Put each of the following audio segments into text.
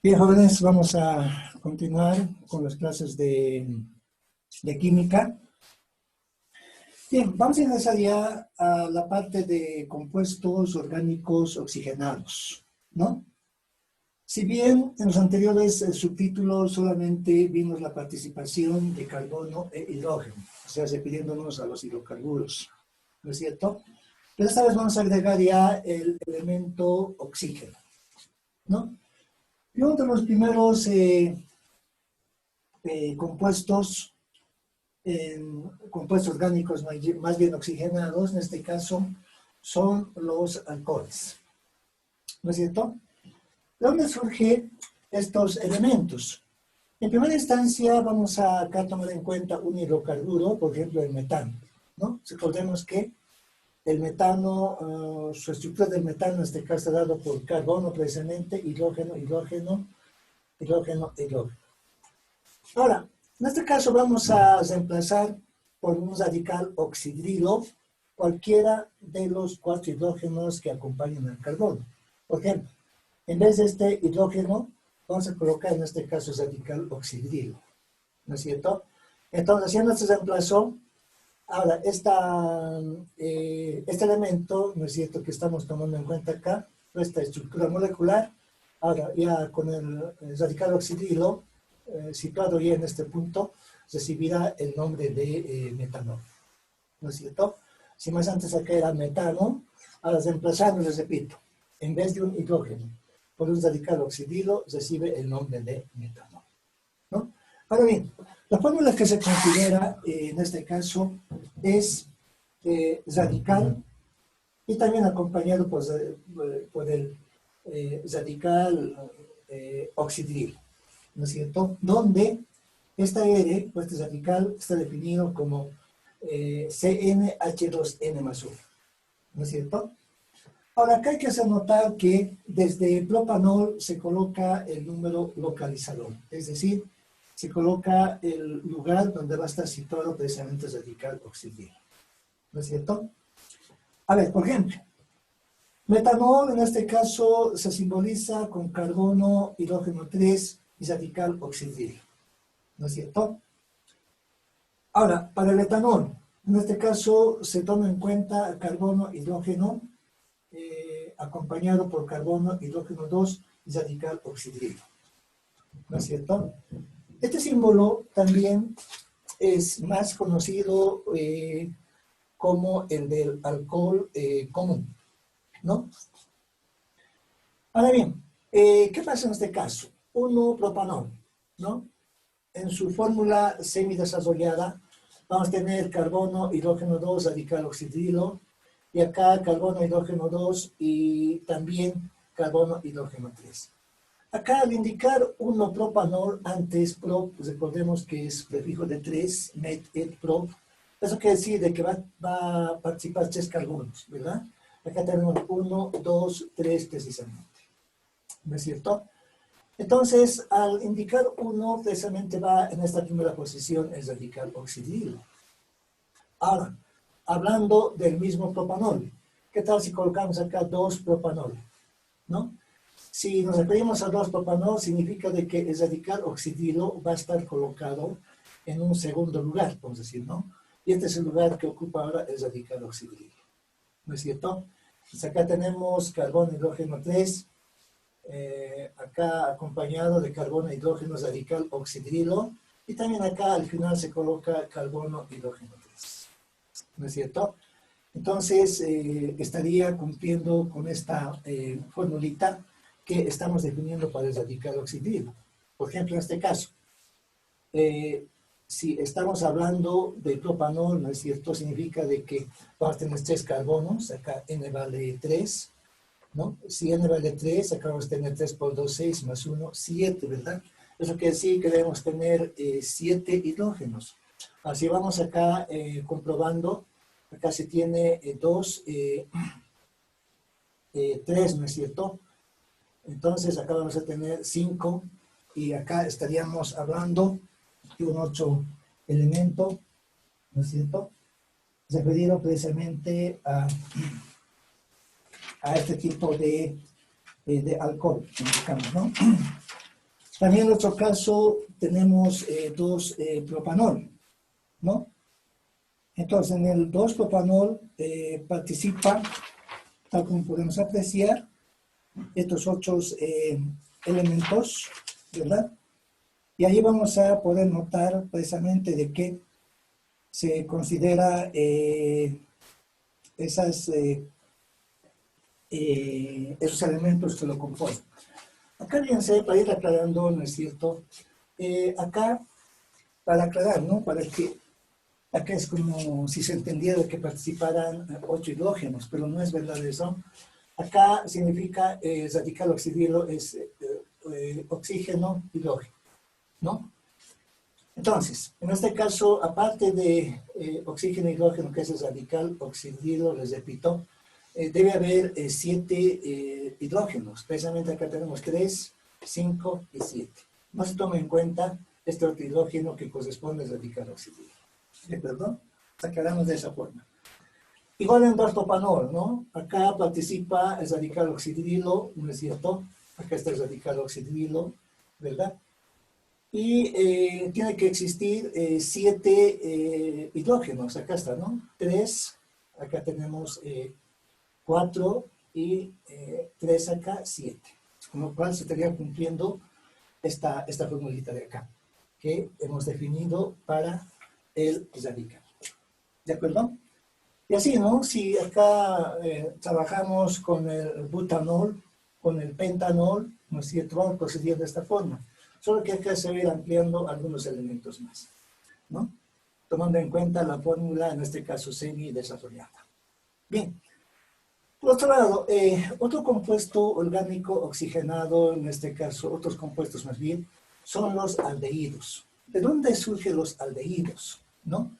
Bien, jóvenes, vamos a continuar con las clases de química. Bien, vamos a ingresar ya a la parte de compuestos orgánicos oxigenados, ¿no? Si bien en los anteriores subtítulos solamente vimos la participación de carbono e hidrógeno, o sea, refiriéndonos a los hidrocarburos, ¿no es cierto? Pero esta vez vamos a agregar ya el elemento oxígeno, ¿no? Y uno de los primeros compuestos orgánicos más bien oxigenados, en este caso, son los alcoholes, ¿no es cierto? ¿De dónde surgen estos elementos? En primera instancia vamos a acá tomar en cuenta un hidrocarburo, por ejemplo el metano, ¿no? Recordemos que el metano, su estructura del metano en este caso está dado por carbono precisamente, hidrógeno, hidrógeno, hidrógeno, hidrógeno. Ahora, en este caso vamos a reemplazar por un radical oxidrilo cualquiera de los 4 hidrógenos que acompañan al carbono. Por ejemplo, en vez de este hidrógeno, vamos a colocar en este caso radical oxidrilo, ¿no es cierto? Entonces, haciendo este reemplazo, ahora, este elemento, ¿no es cierto?, que estamos tomando en cuenta acá, nuestra estructura molecular, ahora ya con el radical oxidrilo, situado ya en este punto, recibirá el nombre de metanol, ¿no es cierto? Si más antes acá era metano, ahora reemplazando, les repito, en vez de un hidrógeno por un radical oxidrilo, recibe el nombre de metanol, ¿no? Ahora bien, la fórmula que se considera en este caso es radical y también acompañado por el radical oxidrilo, ¿no es cierto? Donde esta R, pues este radical, está definido como CnH2n más 1, ¿no es cierto? Ahora, acá hay que hacer notar que desde propanol se coloca el número localizador, es decir, se coloca el lugar donde va a estar situado precisamente el radical oxidrilo, ¿no es cierto? A ver, por ejemplo, metanol en este caso se simboliza con carbono, hidrógeno 3 y radical oxidrilo, ¿no es cierto? Ahora, para el etanol, en este caso se toma en cuenta carbono, hidrógeno, acompañado por carbono, hidrógeno 2 y radical oxidrilo, ¿no es cierto? Este símbolo también es más conocido como el del alcohol común, ¿no? Ahora bien, ¿qué pasa en este caso? 1-propanol, ¿no? En su fórmula semidesarrollada vamos a tener carbono, hidrógeno 2, radical oxidrilo, y acá carbono, hidrógeno 2 y también carbono, hidrógeno 3. Acá al indicar 1-propanol antes prop, recordemos que es prefijo de 3, met, et, prop, eso quiere decir de que va a participar 3 carbonos, ¿verdad? Acá tenemos 1, 2, 3 precisamente, ¿no es cierto? Entonces, al indicar 1, precisamente va en esta primera posición el radical oxidrilo. Ahora, hablando del mismo propanol, ¿qué tal si colocamos acá 2-propanol? ¿No? Si nos referimos a 2-propanol, significa de que el radical oxidrilo va a estar colocado en un segundo lugar, vamos a decir, ¿no? Y este es el lugar que ocupa ahora el radical oxidrilo, ¿no es cierto? Entonces acá tenemos carbono, hidrógeno 3, acá acompañado de carbono, hidrógeno, radical oxidrilo, y también acá al final se coloca carbono, hidrógeno 3, ¿no es cierto? Entonces estaría cumpliendo con esta formulita que estamos definiendo para el radical oxidrilo. Por ejemplo, en este caso, si estamos hablando de propanol, ¿no es cierto? Significa de que vamos a tener 3 carbonos, acá n vale 3, ¿no? Si n vale 3, acá vamos a tener 3 por 2, 6, más 1, 7, ¿verdad? Eso quiere decir que debemos tener 7 hidrógenos. Así vamos acá comprobando, acá se tiene 2, 3, ¿no es cierto? Entonces acá vamos a tener 5 y acá estaríamos hablando de un 8 elemento, ¿no es cierto? Referido precisamente a este tipo de alcohol, indicamos, ¿no? También en otro caso tenemos 2-propanol, ¿no? Entonces, en el 2-propanol participa, tal como podemos apreciar, estos otros elementos, ¿verdad? Y ahí vamos a poder notar precisamente de qué se considera esos elementos que lo componen. Acá, fíjense, para ir aclarando, ¿no es cierto? Acá, para aclarar, ¿no? Para que acá es como si se entendiera que participaran 8 hidrógenos, pero no es verdad eso. Acá significa radical oxidilo es oxígeno, hidrógeno, ¿no? Entonces, en este caso, aparte de oxígeno y hidrógeno, que es el radical oxidilo, les repito, debe haber 7 hidrógenos. Precisamente acá tenemos 3, 5 y 7. No se toma en cuenta este otro hidrógeno que corresponde al radical oxidilo. ¿De acuerdo? Sacaremos de esa forma. Igual en 2-propanol, ¿no? Acá participa el radical oxidilo, ¿no es cierto? Acá está el radical oxidilo, ¿verdad? Y tiene que existir 7 hidrógenos. Acá está, ¿no? 3, acá tenemos 4 y 3 acá, 7. Con lo cual se estaría cumpliendo esta formulita de acá, que hemos definido para el radical. ¿De acuerdo? Y así, ¿no? Si acá trabajamos con el butanol, con el pentanol, ¿no es cierto? Vamos a proceder de esta forma. Solo que acá se va a ir ampliando algunos elementos más, ¿no? Tomando en cuenta la fórmula, en este caso, semi-desarrollada. Bien. Por otro lado, otro compuesto orgánico oxigenado, en este caso, otros compuestos más bien, son los aldehídos. ¿De dónde surgen los aldehídos? ¿No?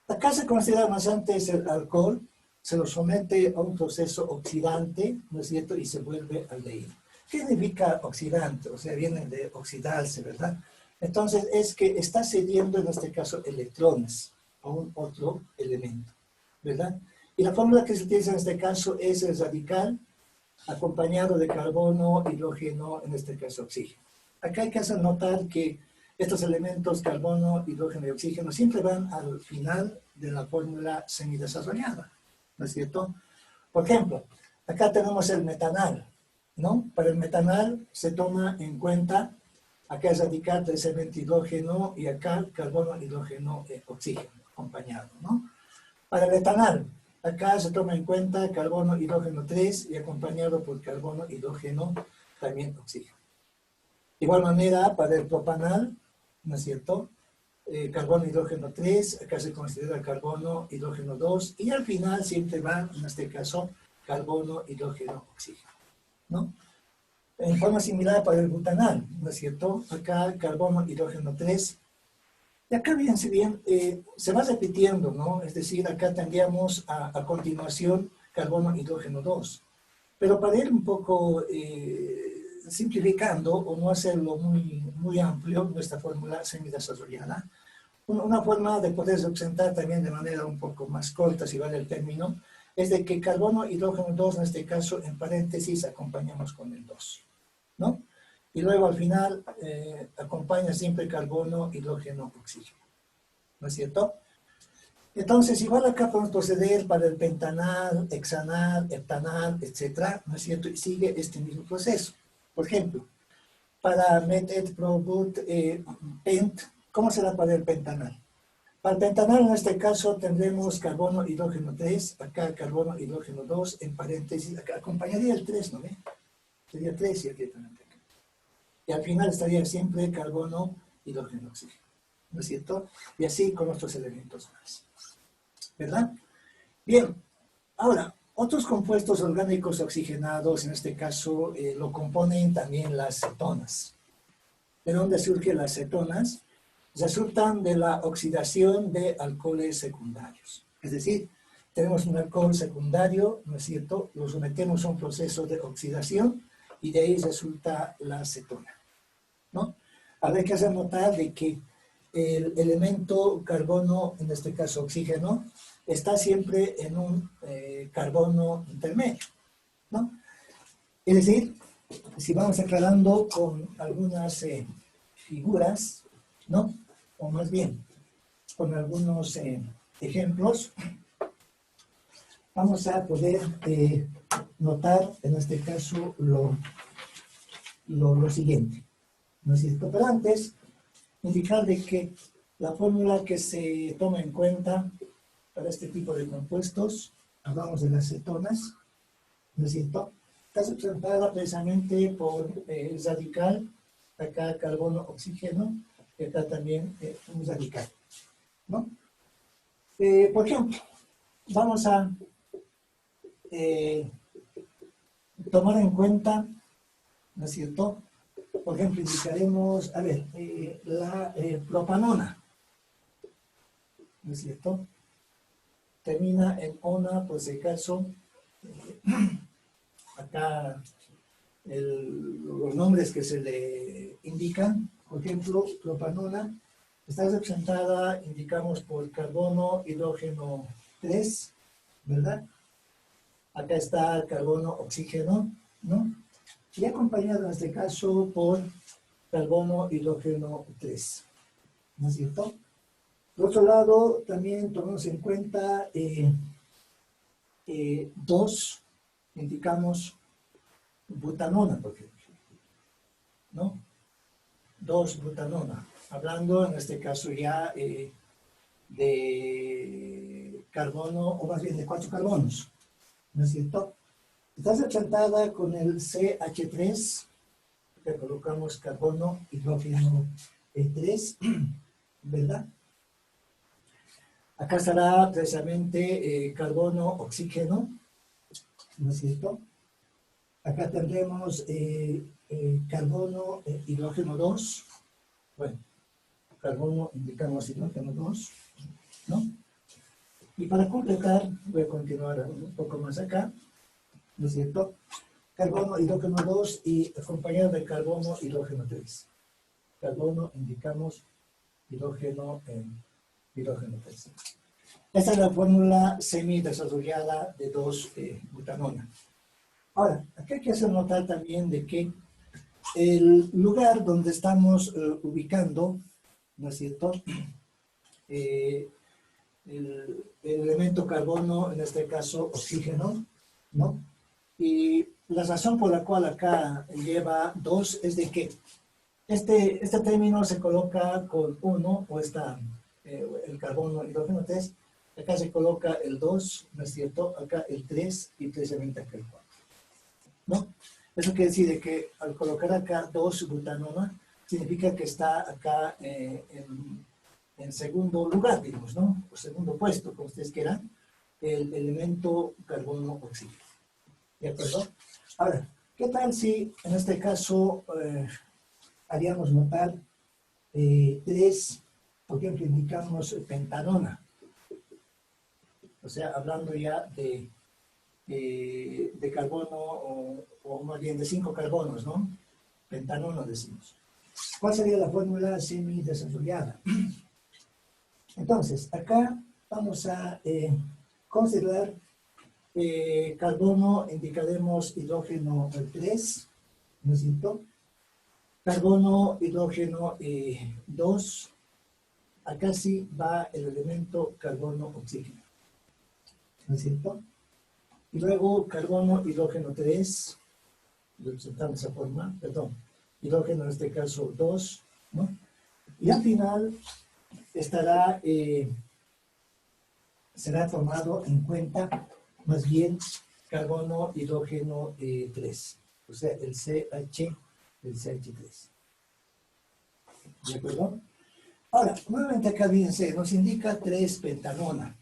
Acá se considera más antes el alcohol, se lo somete a un proceso oxidante, ¿no es cierto? Y se vuelve aldehído. ¿Qué significa oxidante? O sea, viene de oxidarse, ¿verdad? Entonces, es que está cediendo, en este caso, electrones a un otro elemento, ¿verdad? Y la fórmula que se utiliza en este caso es el radical acompañado de carbono, hidrógeno, en este caso oxígeno. Acá hay que hacer notar que estos elementos, carbono, hidrógeno y oxígeno, siempre van al final de la fórmula semidesarrollada, ¿no es cierto? Por ejemplo, acá tenemos el metanal, ¿no? Para el metanal se toma en cuenta, acá es radical de ese hidrógeno y acá carbono, hidrógeno, oxígeno, acompañado, ¿no? Para el etanal, acá se toma en cuenta carbono, hidrógeno 3 y acompañado por carbono, hidrógeno, también oxígeno. De igual manera, para el propanal, ¿no es cierto? Carbono, hidrógeno 3, acá se considera carbono, hidrógeno 2, y al final siempre va, en este caso, carbono, hidrógeno, oxígeno, ¿no? En forma similar para el butanal, ¿no es cierto? Acá carbono, hidrógeno 3, y acá, fíjense bien, se va repitiendo, ¿no? Es decir, acá tendríamos a continuación carbono, hidrógeno 2. Pero para ir un poco simplificando o no hacerlo muy amplio, nuestra fórmula semidesarrollada, una forma de poder representar también de manera un poco más corta, si vale el término, es de que carbono, hidrógeno 2, en este caso, en paréntesis, acompañamos con el 2, ¿no? Y luego al final acompaña siempre carbono, hidrógeno, oxígeno, ¿no es cierto? Entonces, igual acá podemos proceder para el pentanal, hexanal, heptanal, etcétera, ¿no es cierto? Y sigue este mismo proceso. Por ejemplo, para met, pro, but, pent, ¿cómo será para el pentanal? Para el pentanal, en este caso, tendremos carbono, hidrógeno 3, acá carbono, hidrógeno 2, en paréntesis, acá acompañaría el 3, ¿no ve? Sería 3 y aquí también. Y al final estaría siempre carbono, hidrógeno, oxígeno, ¿no es cierto? Y así con otros elementos más, ¿verdad? Bien, ahora, otros compuestos orgánicos oxigenados, en este caso, lo componen también las cetonas. ¿De dónde surgen las cetonas? Resultan de la oxidación de alcoholes secundarios. Es decir, tenemos un alcohol secundario, ¿no es cierto? Lo sometemos a un proceso de oxidación y de ahí resulta la cetona, ¿no? Ahora hay que hacer notar de que el elemento carbono, en este caso oxígeno, está siempre en un carbono intermedio, ¿no? Es decir, si vamos aclarando con algunas figuras, ¿no? O más bien, con algunos ejemplos, vamos a poder notar en este caso lo siguiente, ¿no es cierto? Pero antes, indicar de que la fórmula que se toma en cuenta para este tipo de compuestos, hablamos de las cetonas, ¿no es cierto? Está representada precisamente por el radical, acá carbono, oxígeno, y acá también un radical, ¿no? Por ejemplo, vamos a tomar en cuenta, ¿no es cierto? Por ejemplo, indicaremos, a ver, la propanona, ¿no es cierto? Termina en ona, por si acaso, acá los nombres que se le indican, por ejemplo, propanona, está representada, indicamos, por carbono, hidrógeno 3, ¿verdad? Acá está carbono, oxígeno, ¿no? Y acompañado en este caso por carbono, hidrógeno 3, ¿no es cierto? Por otro lado, también tomamos en cuenta 2, indicamos butanona, por ejemplo, ¿no? 2-butanona, hablando en este caso ya de carbono, o más bien de 4 carbonos, ¿no es cierto? Está representada con el CH3, que colocamos carbono, hidrógeno 3, ¿verdad? Acá estará precisamente carbono, oxígeno, ¿no es cierto? Acá tendremos carbono, hidrógeno 2, bueno, carbono, indicamos hidrógeno 2, ¿no? Y para completar, voy a continuar un poco más acá, ¿no es cierto? Carbono, hidrógeno 2 y acompañado de carbono, hidrógeno 3. Carbono, indicamos hidrógeno 3. Esta es la fórmula semi-desarrollada de 2-butanona. Ahora, aquí hay que hacer notar también de que el lugar donde estamos ubicando, ¿no es cierto? El elemento carbono, en este caso oxígeno, ¿no? Y la razón por la cual acá lleva 2 es de que este término se coloca con 1, o el carbono, hidrógeno 3, acá se coloca el 2, ¿no es cierto? Acá el 3 y precisamente acá el 4, ¿no? Eso quiere decir de que al colocar acá 2-butanona, significa que está acá en segundo lugar, digamos, ¿no? O segundo puesto, como ustedes quieran, el elemento carbono-oxígeno. ¿De acuerdo? Ahora, ¿qué tal si en este caso haríamos notar 3, por ejemplo, indicamos pentanona? O sea, hablando ya de carbono, o más bien de 5 carbonos, ¿no? Pentanona decimos. ¿Cuál sería la fórmula semi-desarrollada? Entonces, acá vamos a considerar carbono, indicaremos hidrógeno 3, ¿no es cierto? Carbono, hidrógeno 2, acá sí va el elemento carbono-oxígeno, ¿no es cierto? Y luego carbono, hidrógeno 3, representamos esa forma, perdón, hidrógeno en este caso 2, ¿no? Y al final estará, será tomado en cuenta más bien carbono, hidrógeno 3, o sea, el CH3. ¿De acuerdo? Ahora, nuevamente acá, fíjense, nos indica 3-pentanona.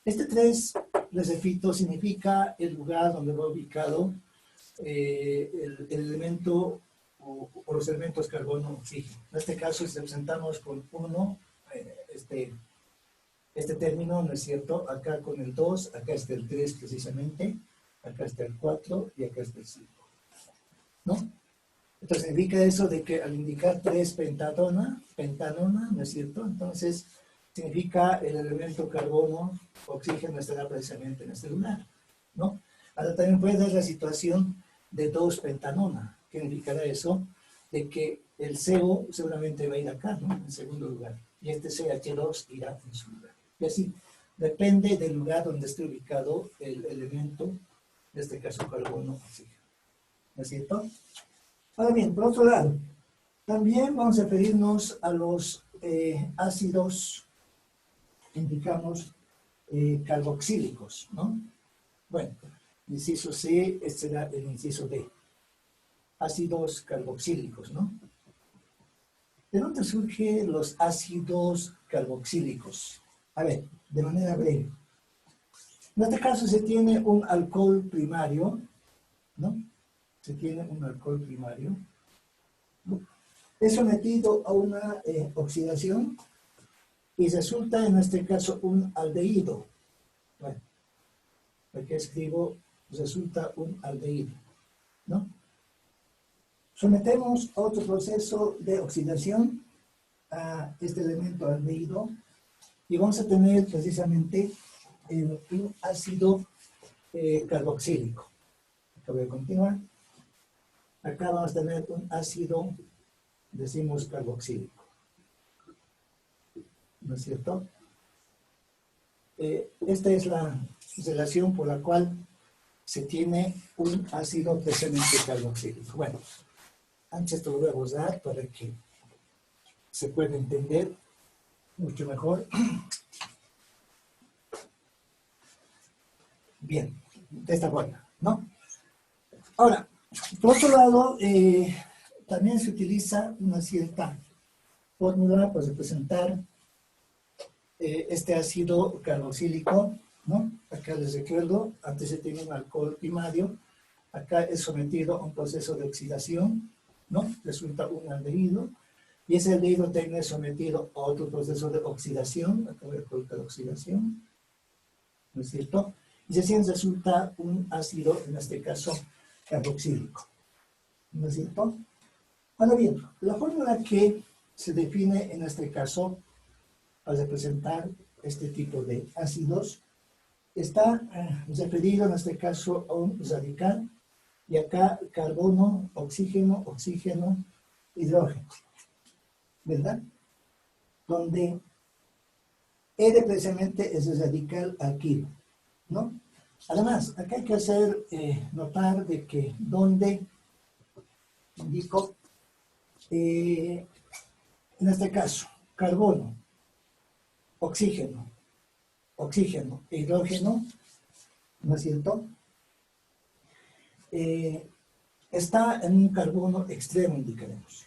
Este 3, les repito, significa el lugar donde va ubicado el elemento o los elementos carbono, oxígeno. En este caso, si representamos con 1, este término, ¿no es cierto? Acá con el 2, acá está el 3 precisamente, acá está el 4 y acá está el 5, ¿no? Entonces significa eso de que al indicar 3 pentanona, ¿no es cierto? Entonces significa el elemento carbono, oxígeno estará precisamente en este lugar, ¿no? Ahora también puede dar la situación de 2 pentanona. ¿Qué significará eso? De que el CO seguramente va a ir acá, ¿no? En segundo lugar. Y este CH2 irá en su lugar. Y así, depende del lugar donde esté ubicado el elemento, en este caso carbono, oxígeno. ¿No es cierto? Ahora bien, por otro lado, también vamos a referirnos a los ácidos, indicamos, carboxílicos, ¿no? Bueno, inciso C, este será el inciso D. Ácidos carboxílicos, ¿no? ¿De dónde surgen los ácidos carboxílicos? A ver, de manera breve. En este caso se tiene un alcohol primario, ¿no? Se tiene un alcohol primario. Es sometido a una oxidación y resulta en este caso un aldehído. Bueno, aquí escribo, resulta un aldehído, ¿no? Sometemos a otro proceso de oxidación a este elemento aldehído y vamos a tener precisamente un ácido carboxílico. Acá voy a continuar. Acá vamos a tener un ácido, decimos, carboxílico. ¿No es cierto? Esta es la relación por la cual se tiene un ácido precisamente carboxílico. Bueno, antes esto lo voy a borrar para que se pueda entender mucho mejor. Bien, de esta forma, ¿no? Ahora, por otro lado, también se utiliza una cierta fórmula para representar este ácido carboxílico, ¿no? Acá les recuerdo, antes se tiene un alcohol primario, acá es sometido a un proceso de oxidación, ¿no? Resulta un aldehído, y ese aldehído también es sometido a otro proceso de oxidación, acá voy a colocar oxidación, ¿no es cierto? Y así resulta un ácido, en este caso, carboxílico, ¿no es cierto? Ahora bien, la fórmula que se define en este caso al representar este tipo de ácidos está referido en este caso a un radical y acá carbono, oxígeno, oxígeno, hidrógeno, ¿verdad? Donde R precisamente es el radical alquilo, ¿no? Además, acá hay que hacer notar de que donde indico, en este caso, carbono, oxígeno, oxígeno e hidrógeno, ¿no es cierto? Está en un carbono extremo, indicaremos.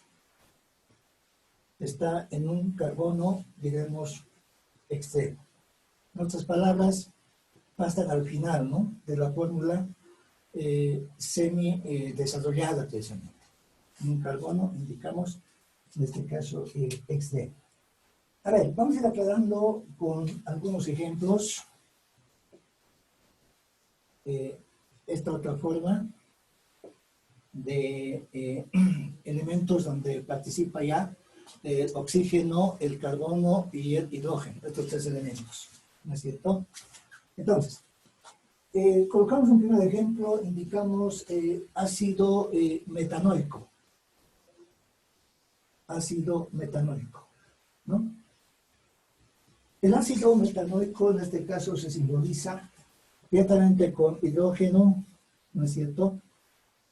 Está en un carbono, diremos, extremo. En otras palabras, pasan al final, ¿no? De la fórmula semi-desarrollada, precisamente. En un carbono, indicamos, en este caso, extremo. A ver, vamos a ir aclarando con algunos ejemplos esta otra forma de elementos donde participa ya el oxígeno, el carbono y el hidrógeno, estos 3 elementos, ¿no es cierto? Entonces, colocamos un primer ejemplo, indicamos ácido metanoico, ¿no? El ácido metanoico en este caso se simboliza directamente con hidrógeno, ¿no es cierto?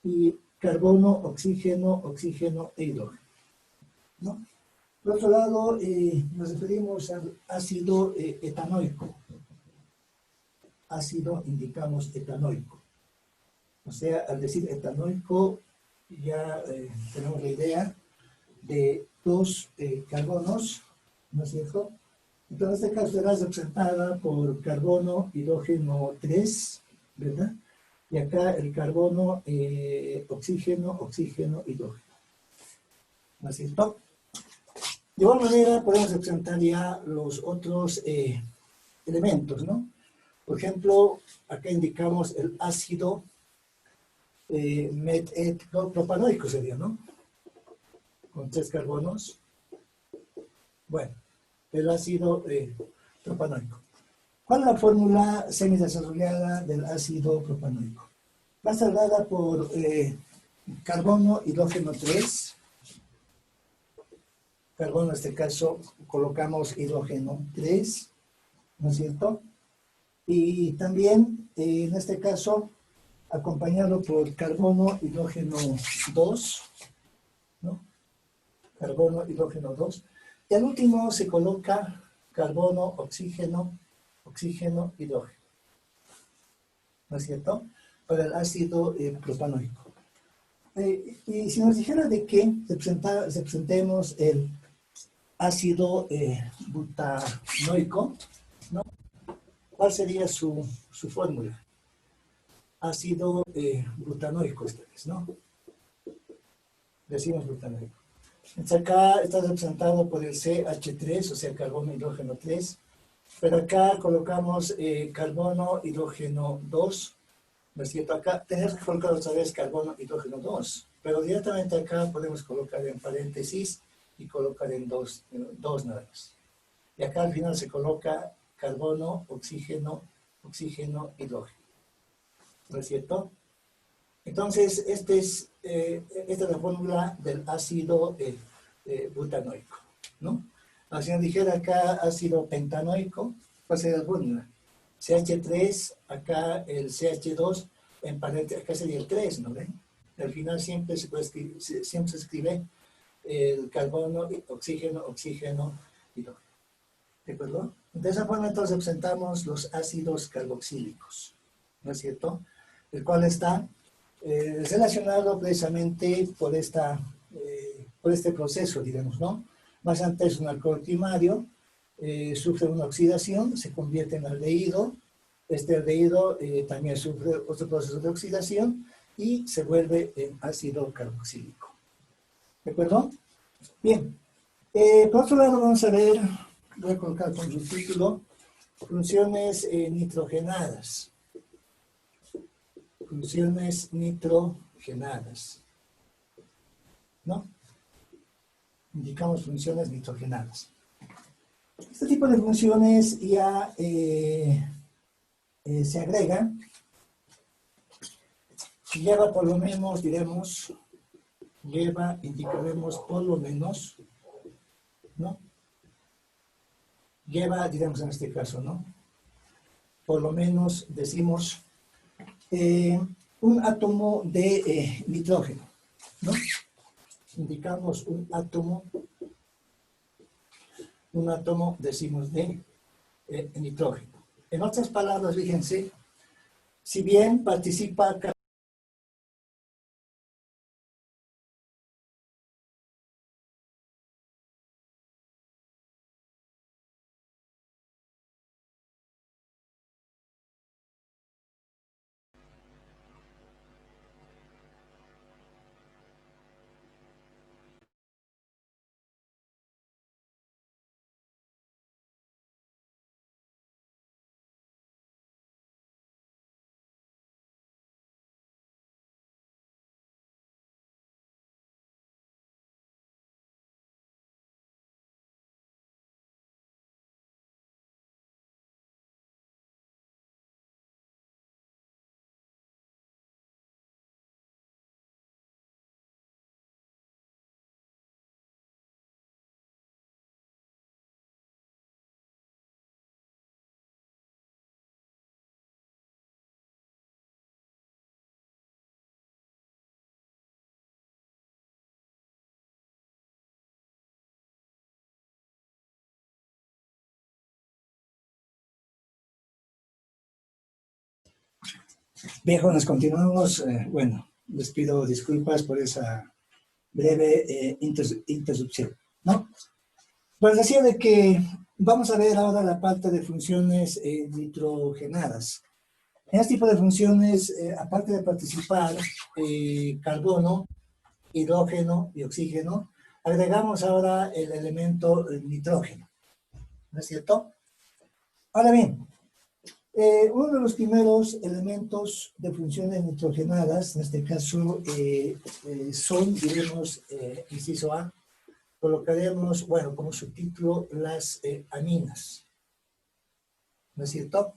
Y carbono, oxígeno, oxígeno e hidrógeno, ¿no? Por otro lado, nos referimos al ácido etanoico. Ácido indicamos etanoico. O sea, al decir etanoico ya tenemos la idea de 2 carbonos, ¿no es cierto? Entonces, en este caso será representada por carbono, hidrógeno 3, ¿verdad? Y acá el carbono, oxígeno, oxígeno, hidrógeno. ¿No es cierto? De igual manera, podemos representar ya los otros elementos, ¿no? Por ejemplo, acá indicamos el ácido propanoico sería, ¿no? con 3 carbonos. Bueno, el ácido propanoico. ¿Cuál es la fórmula semidesarrollada del ácido propanoico? Va a estar dada por carbono, hidrógeno 3. Carbono, en este caso, colocamos hidrógeno 3, ¿no es cierto? Y también, en este caso, acompañado por carbono, hidrógeno 2, ¿no? Carbono, hidrógeno 2. Y al último se coloca carbono, oxígeno, oxígeno, hidrógeno, ¿no es cierto? Para el ácido propanoico. Y si nos dijera de qué representemos el ácido butanoico, ¿no? ¿Cuál sería su fórmula? Ácido butanoico, esta vez, ¿no? Decimos butanoico. Entonces acá está representado por el CH3, o sea, carbono, hidrógeno 3. Pero acá colocamos carbono, hidrógeno 2. ¿No es cierto? Acá tenemos que colocar otra vez carbono, hidrógeno 2. Pero directamente acá podemos colocar en paréntesis y colocar en 2 nada más. Y acá al final se coloca carbono, oxígeno, oxígeno, hidrógeno. ¿No es cierto? Entonces, esta es la fórmula del ácido butanoico, ¿no? Si nos dijera acá ácido pentanoico, ¿cuál sería la fórmula? CH3, acá el CH2, en paréntesis, acá sería el 3, ¿no ven? Al final siempre se escribe el carbono, oxígeno, oxígeno, hidrógeno. ¿De acuerdo? De esa forma entonces representamos los ácidos carboxílicos, ¿no es cierto? El cual está relacionado precisamente por este proceso, digamos, ¿no? Más antes un alcohol primario sufre una oxidación, se convierte en aldehído. Este aldehído también sufre otro proceso de oxidación y se vuelve en ácido carboxílico. ¿De acuerdo? Bien. Por otro lado vamos a ver, voy a colocar con su título, funciones nitrogenadas. Funciones nitrogenadas, ¿no? Indicamos funciones nitrogenadas. Este tipo de funciones ya se agregan, lleva por lo menos, diremos, indicaremos por lo menos, ¿no? Lleva, diremos en este caso, ¿no? Por lo menos decimos un átomo de nitrógeno, ¿no? Indicamos un átomo, decimos, de nitrógeno. En otras palabras, fíjense, si bien participa bien, jóvenes, continuamos. Bueno, les pido disculpas por esa breve interrupción, ¿no? Pues decía de que vamos a ver ahora la parte de funciones nitrogenadas. En este tipo de funciones, aparte de participar carbono, hidrógeno y oxígeno, agregamos ahora el elemento nitrógeno, ¿no es cierto? Ahora bien, uno de los primeros elementos de funciones nitrogenadas, en este caso son, diremos, inciso A, colocaremos, bueno, como subtítulo, las aminas, ¿no es cierto?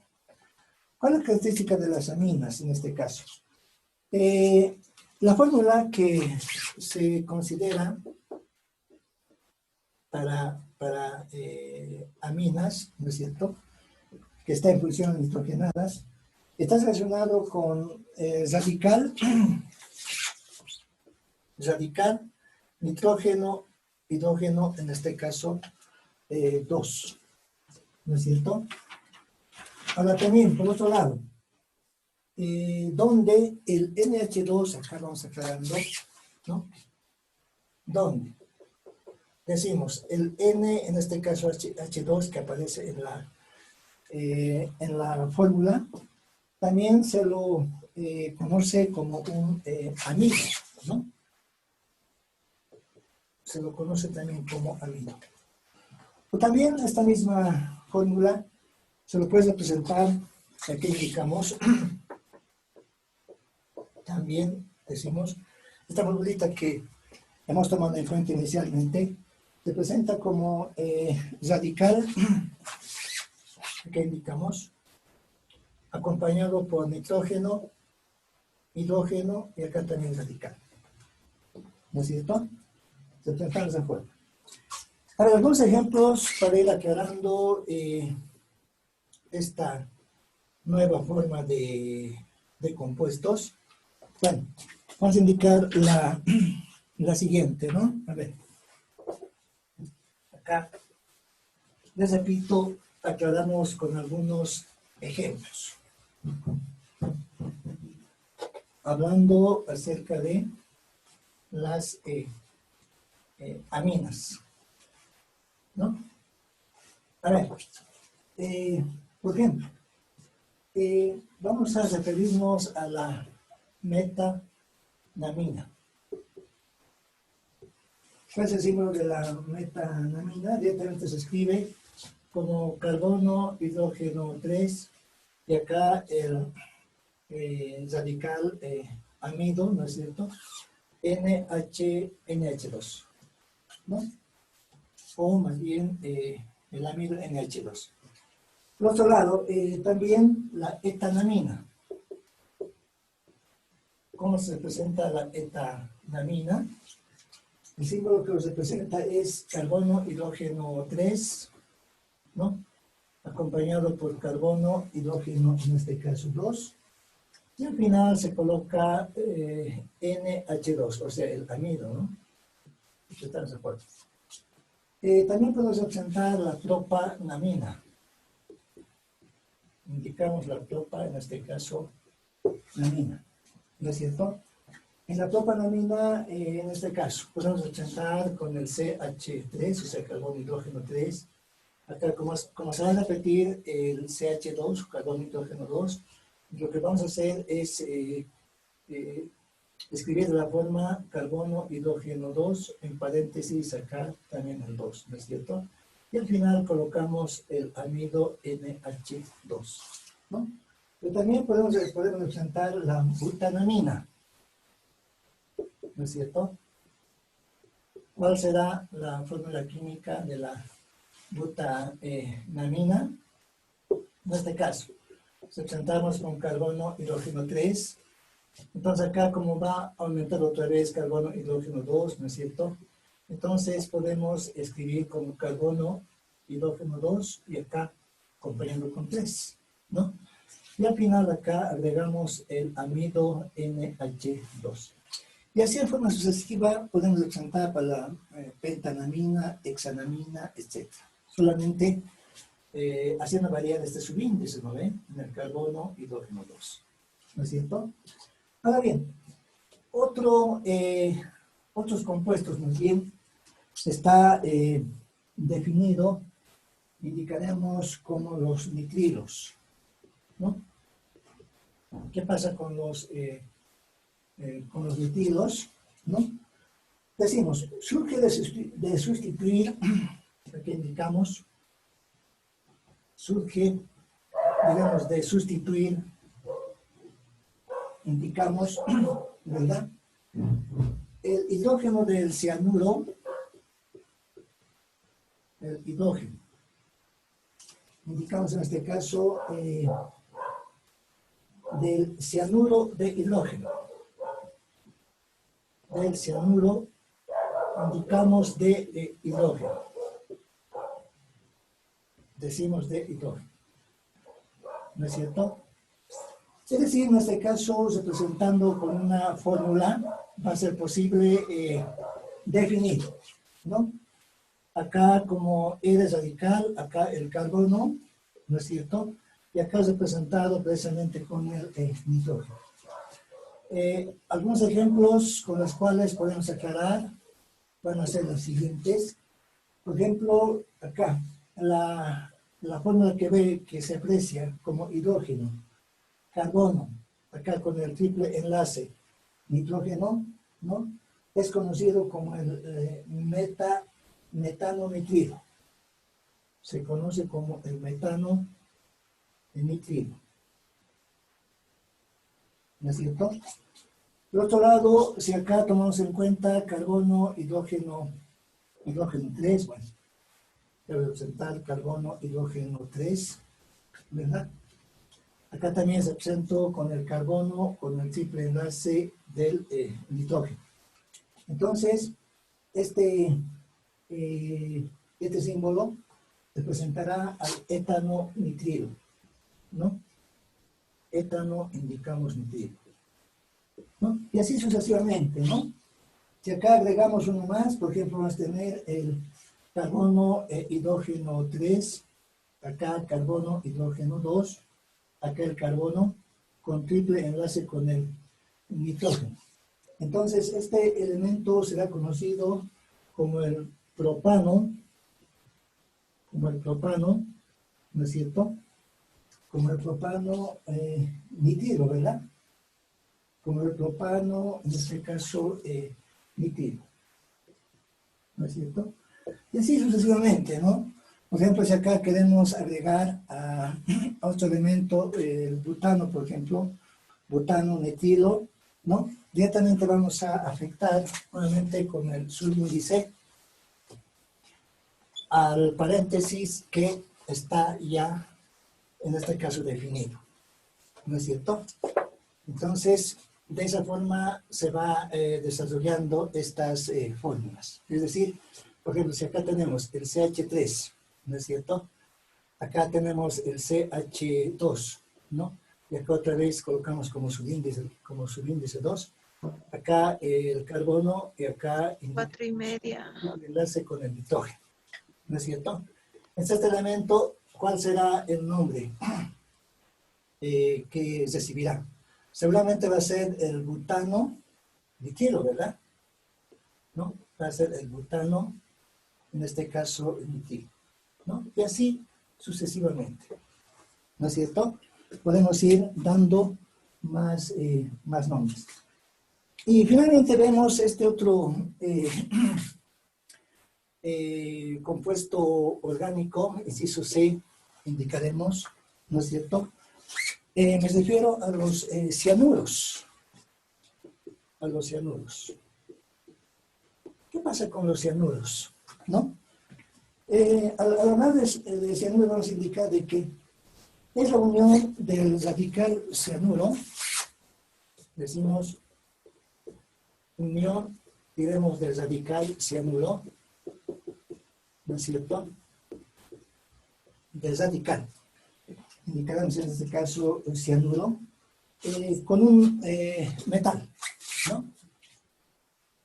¿Cuál es la característica de las aminas en este caso? La fórmula que se considera para aminas, ¿no es cierto?, que está en posiciones nitrogenadas, está relacionado con radical, nitrógeno, hidrógeno, en este caso 2, ¿no es cierto? Ahora también, por otro lado, donde el NH2, acá vamos aclarando, ¿no? ¿Dónde? Decimos, el N, en este caso H2, que aparece en la fórmula, también se lo conoce como un amido, ¿no? Se lo conoce también como amido. O también esta misma fórmula se lo puede representar, aquí indicamos, también decimos, esta formulita que hemos tomado en cuenta inicialmente, se presenta como radical, aquí indicamos, acompañado por nitrógeno, hidrógeno y acá también radical. ¿No es cierto? Se presenta de esa forma. Ahora, algunos ejemplos para ir aclarando esta nueva forma de compuestos. Bueno, vamos a indicar la siguiente, ¿no? A ver. Acá, les repito, aclaramos con algunos ejemplos. Hablando acerca de las aminas, ¿no? A ver, por ejemplo, vamos a referirnos a la metanamina. ¿Cuál es el símbolo de la metanamina? Directamente se escribe como carbono, hidrógeno 3, y acá el radical amido, ¿no es cierto? NH2, ¿no? O más bien el amido NH2. Por otro lado, también la etanamina. ¿Cómo se representa la etanamina? El símbolo que nos representa es carbono, hidrógeno 3, ¿no? Acompañado por carbono, hidrógeno, en este caso 2. Y al final se coloca NH2, o sea, el amido, ¿no? ¿Están de acuerdo? También podemos representar la propanamina. Indicamos la propa, en este caso, namina, ¿no es cierto? En la propanamina, en este caso, podemos representar con el CH3, o sea, carbono, hidrógeno 3. Acá, como se va a repetir el CH2, carbono, hidrógeno 2, lo que vamos a hacer es escribir de la forma carbono, hidrógeno 2, en paréntesis acá también el 2, ¿no es cierto? Y al final colocamos el amido NH2, ¿no? Pero también podemos representar la butanamina, ¿no es cierto? ¿Cuál será la fórmula química de la butanamina? En este caso, representamos con carbono, hidrógeno 3. Entonces acá, como va a aumentar otra vez carbono, hidrógeno 2, ¿no es cierto? Entonces podemos escribir como carbono, hidrógeno 2 y acá acompañando con 3, ¿no? Y al final acá agregamos el amido NH2. Y así de forma sucesiva podemos representar para la pentanamina, hexanamina, etc. Solamente haciendo variar este subíndice, ¿no ven? En el carbono, hidrógeno 2, ¿no es cierto? Ahora bien, otros compuestos, más bien, está definido, indicaremos como los nitrilos, ¿no? ¿Qué pasa con los nitrilos, ¿no? Decimos, surge de sustituir, aquí indicamos, surge, digamos, de sustituir, indicamos, ¿verdad? El hidrógeno del cianuro el hidrógeno. Indicamos en este caso del cianuro de hidrógeno. Del cianuro indicamos de hidrógeno. Decimos de hidrógeno. ¿No es cierto? Es decir, en este caso, representando con una fórmula, va a ser posible definir, ¿no? Acá como E radical, acá el carbono, ¿no es cierto? Y acá representado precisamente con el nitrógeno. Algunos ejemplos con los cuales podemos aclarar van a ser los siguientes. Por ejemplo, acá, la fórmula que ve que se aprecia como hidrógeno, carbono, acá con el triple enlace, nitrógeno, ¿no? Es conocido como el metano nitrilo. Se conoce como el metano nitrilo. ¿No es cierto? Por otro lado, si acá tomamos en cuenta carbono, hidrógeno 3, bueno, debe representar carbono, hidrógeno 3, ¿verdad? Acá también se presentó con el carbono, con el triple enlace del nitrógeno. Entonces, este símbolo representará al etano nitrilo, ¿no? Etano indicamos nitrilo, ¿no? Y así sucesivamente, ¿no? Si acá agregamos uno más, por ejemplo, vamos a tener el carbono, hidrógeno 3, acá carbono, hidrógeno 2, acá el carbono con triple enlace con el nitrógeno. Entonces, este elemento será conocido como el propano, ¿no es cierto? Como el propano nitrilo, ¿verdad? Como el propano, en este caso, nitrilo, ¿no es cierto? Y así sucesivamente, ¿no? Por ejemplo, si acá queremos agregar a otro elemento, el butano, por ejemplo, butano, netilo, ¿no? Directamente vamos a afectar, nuevamente con el subíndice, al paréntesis que está ya, en este caso, definido, ¿no es cierto? Entonces, de esa forma se va desarrollando estas fórmulas. Es decir, por ejemplo, si acá tenemos el CH3, ¿no es cierto? Acá tenemos el CH2, ¿no? Y acá otra vez colocamos como subíndice 2. Acá el carbono y acá el 4:30. enlace con el nitrógeno, ¿no es cierto? Este elemento, ¿cuál será el nombre que recibirá? Seguramente va a ser el butano nitrilo, ¿verdad? ¿No? Va a ser el butano, en este caso, nitrilo, ¿no? Y así sucesivamente, ¿no es cierto? Podemos ir dando más nombres. Y finalmente vemos este otro compuesto orgánico, inciso C, indicaremos, ¿no es cierto? Me refiero a los cianuros. A los cianuros. ¿Qué pasa con los cianuros? ¿No? Al hablar de cianuro vamos a indicar de que es la unión del radical cianuro, decimos unión, diremos del radical cianuro, ¿no es cierto? Del radical, indicaremos en este caso el cianuro, con un metal, ¿no?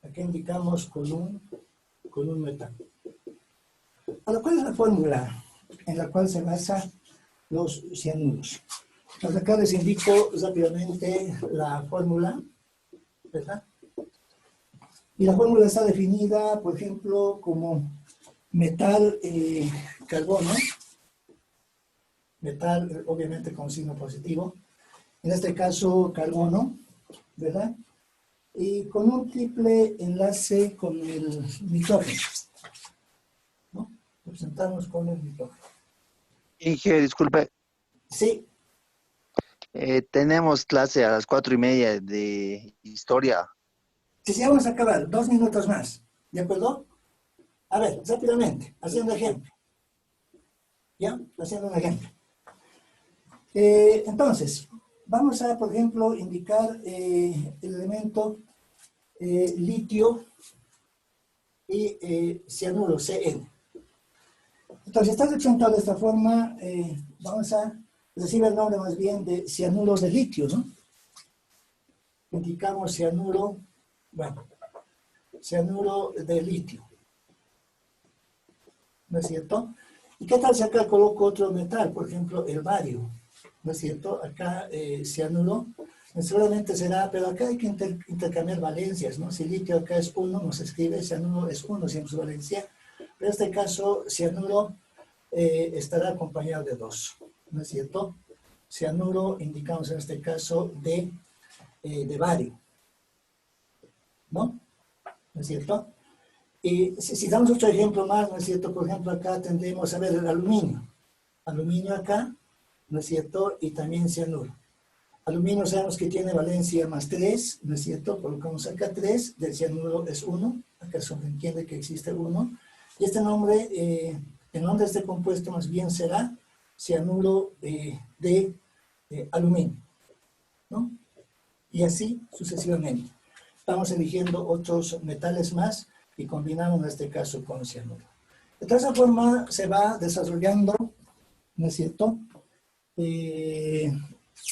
Aquí indicamos con un metal. Ahora, ¿cuál es la fórmula en la cual se basa los cianuros? Pues acá les indico rápidamente la fórmula, ¿verdad? Y la fórmula está definida, por ejemplo, como metal carbono, metal obviamente con signo positivo, en este caso carbono, ¿verdad? Y con un triple enlace con el nitrógeno, ¿no? Representamos con el nitrógeno. Inge, disculpe, Sí, tenemos clase a las 4:30 de historia. si vamos a acabar, 2 minutos más, ¿de acuerdo? A ver, rápidamente, haciendo ejemplo. ¿Ya? Haciendo un ejemplo. Entonces, vamos a, por ejemplo, indicar el elemento litio y cianuro, CN. Entonces, está representado de esta forma, vamos a decir el nombre más bien de cianuro de litio, ¿no? Indicamos cianuro, bueno, cianuro de litio, ¿no es cierto? ¿Y qué tal si acá coloco otro metal, por ejemplo, el bario, ¿no es cierto? Acá cianuro, seguramente será, pero acá hay que intercambiar valencias, ¿no? Si litio acá es 1, nos escribe, cianuro es 1, siempre su valencia, pero en este caso cianuro estará acompañado de 2, ¿no es cierto? Cianuro indicamos en este caso de bario, ¿no? ¿No es cierto? Y si damos otro ejemplo más, ¿no es cierto? Por ejemplo, acá tendremos a ver el aluminio. Aluminio acá, ¿no es cierto? Y también cianuro. Aluminio sabemos que tiene valencia más 3, ¿no es cierto? Colocamos acá 3, del cianuro es 1, acá se entiende que existe 1. Y este nombre, el nombre de este compuesto más bien será cianuro de aluminio, ¿no? Y así sucesivamente. Estamos eligiendo otros metales más y combinamos en este caso con cianuro. De esa forma se va desarrollando, ¿no es cierto?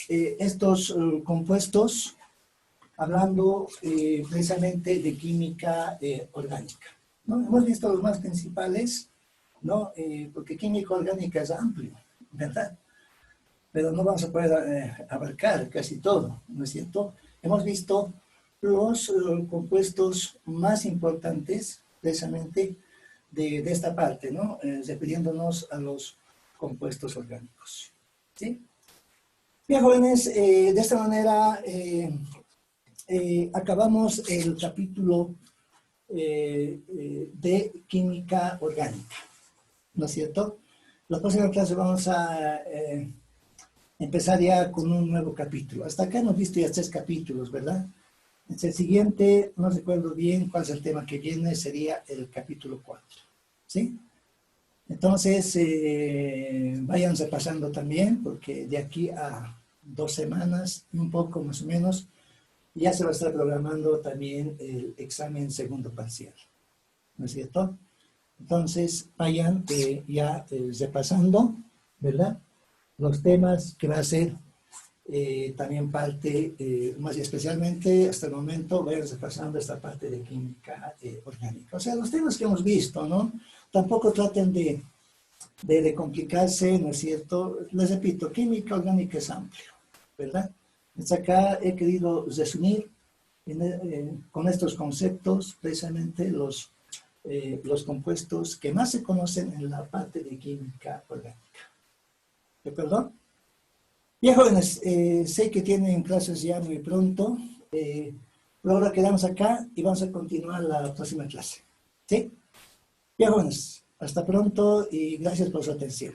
Estos compuestos, hablando precisamente de química orgánica, ¿no? Hemos visto los más principales, ¿no? Porque química orgánica es amplio, ¿verdad? Pero no vamos a poder abarcar casi todo, ¿no es cierto? Hemos visto los compuestos más importantes, precisamente, de esta parte, ¿no? Refiriéndonos a los compuestos orgánicos, ¿sí? Bien, jóvenes, de esta manera acabamos el capítulo de química orgánica, ¿no es cierto? La próxima clase vamos a empezar ya con un nuevo capítulo. Hasta acá hemos visto ya 3 capítulos, ¿verdad? El siguiente, no recuerdo bien cuál es el tema que viene, sería el capítulo 4, ¿sí? Entonces, vayan repasando también, porque de aquí a 2 semanas, un poco más o menos, ya se va a estar programando también el examen segundo parcial, ¿no es cierto? Entonces, vayan ya repasando, ¿verdad? Los temas que va a ser también parte, más especialmente hasta el momento, vayan repasando esta parte de química orgánica. O sea, los temas que hemos visto, ¿no? Tampoco traten de complicarse, ¿no es cierto? Les repito, química orgánica es amplio, ¿verdad? Entonces acá he querido resumir con estos conceptos precisamente los compuestos que más se conocen en la parte de química orgánica. ¿De acuerdo? Bien, jóvenes, sé que tienen clases ya muy pronto. Por ahora quedamos acá y vamos a continuar la próxima clase. ¿Sí? Bien, jóvenes, hasta pronto y gracias por su atención.